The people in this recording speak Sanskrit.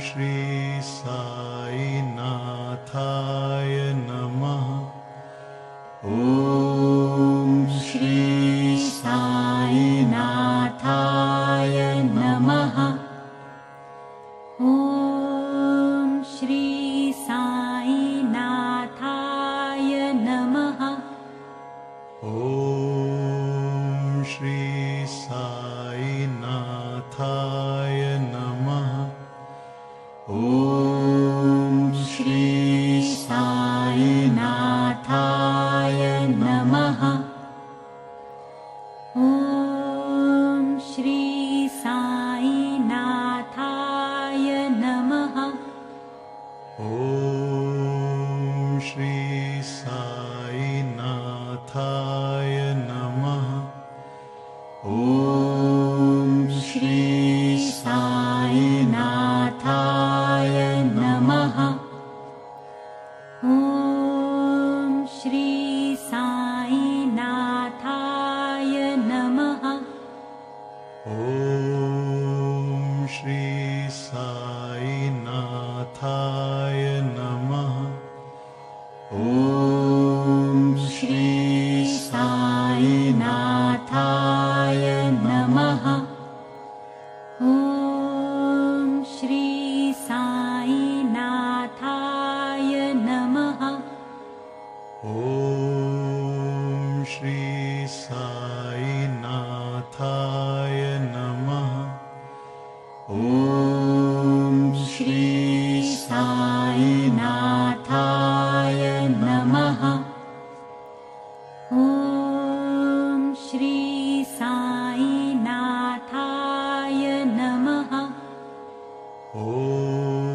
श्री साईनाथाय नमः। ॐ श्री साईनाथाय नमः। ॐ श्री साईनाथाय नमः। ॐ श्री साईनाथाय नमः। ॐ श्री साईनाथाय नमः। ॐ श्री साईनाथाय नमः। ॐ श्री साईनाथाय नमः। ॐ श्री साईनाथाय नमः। ॐ श्री साईनाथाय नमः। ॐ श्री साईनाथाय नमः। ॐ श्री साईनाथाय नमः। ॐ श्री साईनाथाय नमः। ॐ श्री साईनाथाय नमः। ॐ श्री साईनाथाय नमः। ॐ श्री साईनाथाय नमः। ॐ